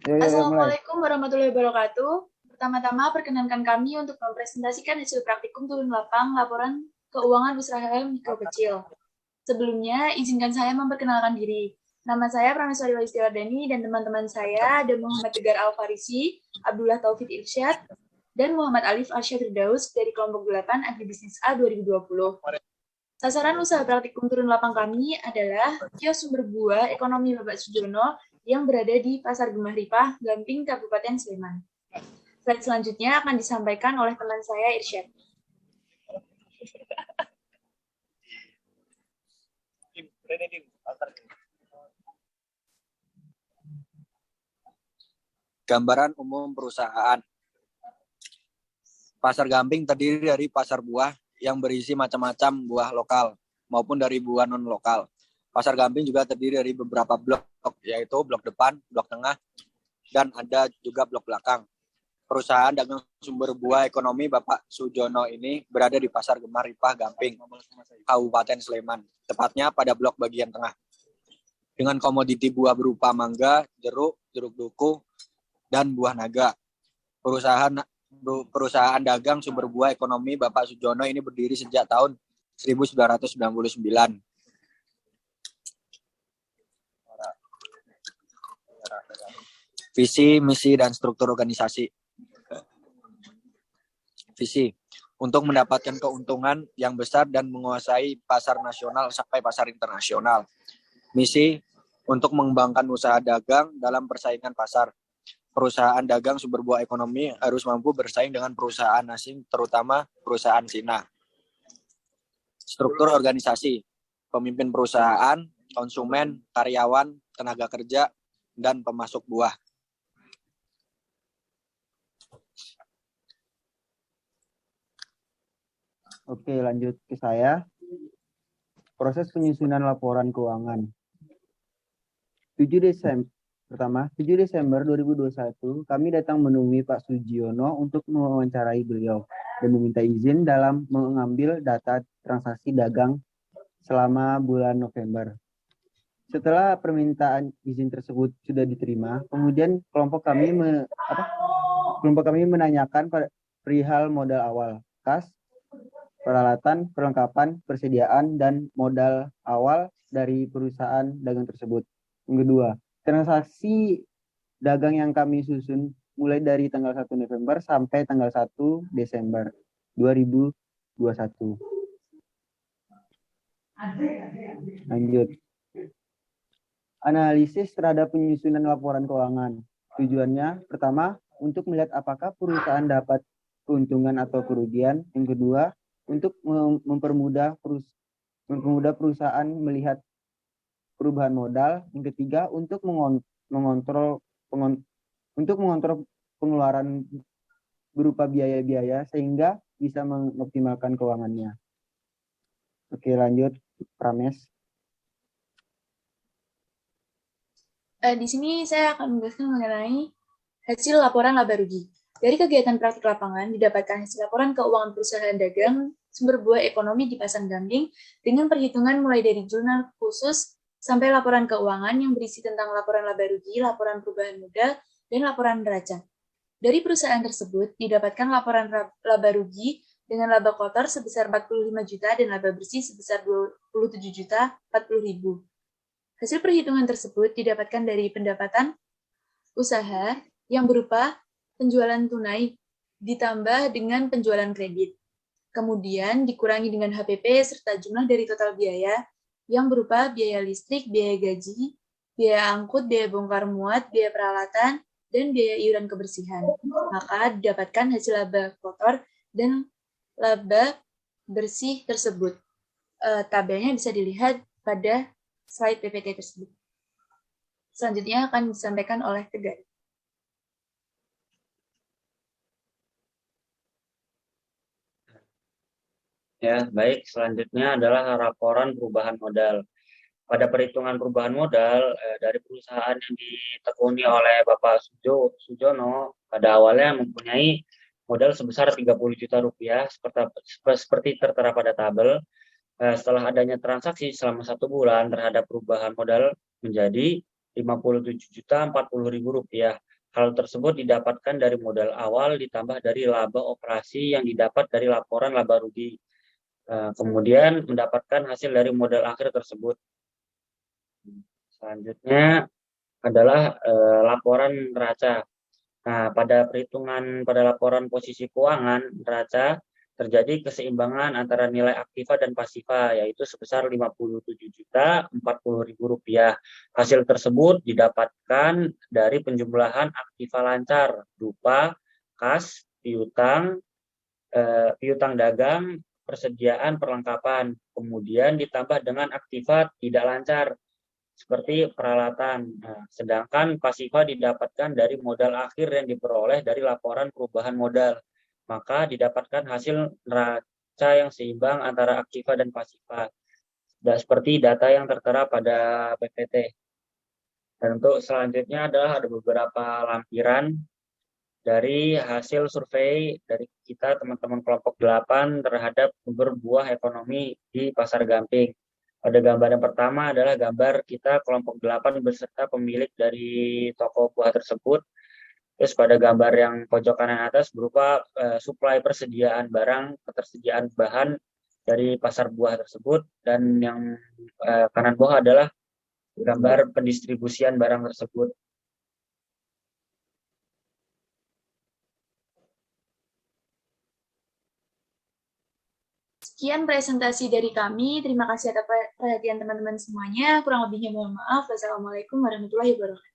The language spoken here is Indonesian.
Mulai. Assalamualaikum warahmatullahi wabarakatuh. Pertama-tama, perkenankan kami untuk mempresentasikan hasil praktikum turun lapang laporan keuangan usaha mikro kecil. Sebelumnya, izinkan saya memperkenalkan diri. Nama saya Prameswari Walistiwardani dan teman-teman saya ada Muhammad Tegar Al-Farisi, Abdullah Taufik Irsyad, dan Muhammad Alif Arsyad Firdaus dari kelompok 8 Agribisnis A 2020. Sasaran usaha praktikum turun lapang kami adalah kios sumber buah ekonomi Bapak Sujono yang berada di Pasar Gemah Ripah, Gamping, Kabupaten Sleman. Slide selanjutnya akan disampaikan oleh teman saya, Irsyad. Gambaran umum perusahaan. Pasar Gamping terdiri dari pasar buah yang berisi macam-macam buah lokal maupun dari buah non-lokal. Pasar Gamping juga terdiri dari beberapa blok, yaitu blok depan, blok tengah, dan ada juga blok belakang. Perusahaan dagang sumber buah ekonomi Bapak Sujono ini berada di Pasar Gemah Ripah Gamping, Kabupaten Sleman, tepatnya pada blok bagian tengah. Dengan komoditi buah berupa mangga, jeruk, jeruk duku, dan buah naga. Perusahaan dagang sumber buah ekonomi Bapak Sujono ini berdiri sejak tahun 1999. Visi, misi, dan struktur organisasi. Visi, untuk mendapatkan keuntungan yang besar dan menguasai pasar nasional sampai pasar internasional. Misi, untuk mengembangkan usaha dagang dalam persaingan pasar. Perusahaan dagang sumber buah ekonomi harus mampu bersaing dengan perusahaan asing, terutama perusahaan Cina. Struktur organisasi, pemimpin perusahaan, konsumen, karyawan, tenaga kerja, dan pemasok buah. Oke, lanjut ke saya. Proses penyusunan laporan keuangan. 7 Desember 2021, kami datang menemui Pak Sujiono untuk mewawancarai beliau dan meminta izin dalam mengambil data transaksi dagang selama bulan November. Setelah permintaan izin tersebut sudah diterima, kemudian kelompok kami menanyakan perihal modal awal, kas, peralatan, perlengkapan, persediaan, dan modal awal dari perusahaan dagang tersebut. Yang kedua, transaksi dagang yang kami susun mulai dari tanggal 1 November sampai tanggal 1 Desember 2021. Lanjut. Analisis terhadap penyusunan laporan keuangan. Tujuannya, pertama, untuk melihat apakah perusahaan dapat keuntungan atau kerugian. Yang kedua, untuk mempermudah perusahaan melihat perubahan modal. Yang ketiga, untuk mengontrol pengeluaran berupa biaya-biaya sehingga bisa mengoptimalkan keuangannya. Oke, lanjut, Prames. Di sini saya akan menjelaskan mengenai hasil laporan laba rugi. Dari kegiatan praktik lapangan, didapatkan hasil laporan keuangan perusahaan dagang sumber buah ekonomi di Pasar Gamping dengan perhitungan mulai dari jurnal khusus sampai laporan keuangan yang berisi tentang laporan laba rugi, laporan perubahan modal, dan laporan neraca. Dari perusahaan tersebut, didapatkan laporan laba rugi dengan laba kotor sebesar 45 juta dan laba bersih sebesar 27 juta 40 ribu. Hasil perhitungan tersebut didapatkan dari pendapatan usaha yang berupa penjualan tunai ditambah dengan penjualan kredit. Kemudian dikurangi dengan HPP serta jumlah dari total biaya yang berupa biaya listrik, biaya gaji, biaya angkut, biaya bongkar muat, biaya peralatan, dan biaya iuran kebersihan. Maka didapatkan hasil laba kotor dan laba bersih tersebut. Tabelnya bisa dilihat pada slide PPT tersebut. Selanjutnya akan disampaikan oleh Tegar. Ya, baik. Selanjutnya adalah laporan perubahan modal. Pada perhitungan perubahan modal dari perusahaan yang ditekuni oleh Bapak Sujono pada awalnya mempunyai modal sebesar 30 juta rupiah seperti tertera pada tabel. Setelah adanya transaksi selama 1 bulan terhadap perubahan modal menjadi 57 juta 40 ribu rupiah. Hal tersebut didapatkan dari modal awal ditambah dari laba operasi yang didapat dari laporan laba rugi. Kemudian mendapatkan hasil dari modal akhir tersebut. Selanjutnya adalah laporan neraca. Nah, pada laporan posisi keuangan neraca terjadi keseimbangan antara nilai aktiva dan pasifa, yaitu sebesar Rp57.040.000. Hasil tersebut didapatkan dari penjumlahan aktiva lancar berupa kas, piutang dagang, persediaan perlengkapan, kemudian ditambah dengan aktiva tidak lancar seperti peralatan. Nah, sedangkan pasifa didapatkan dari modal akhir yang diperoleh dari laporan perubahan modal. Maka didapatkan hasil neraca yang seimbang antara aktiva dan pasifa. Dan seperti data yang tertera pada PPT. Dan untuk selanjutnya adalah ada beberapa lampiran dari hasil survei dari kita teman-teman kelompok 8 terhadap sumber buah ekonomi di Pasar Gamping. Pada gambar yang pertama adalah gambar kita kelompok 8 beserta pemilik dari toko buah tersebut. Terus pada gambar yang pojok kanan atas berupa suplai persediaan barang, ketersediaan bahan dari pasar buah tersebut. Dan yang kanan bawah adalah gambar pendistribusian barang tersebut. Sekian presentasi dari kami. Terima kasih atas perhatian teman-teman semuanya. Kurang lebihnya mohon maaf. Wassalamualaikum warahmatullahi wabarakatuh.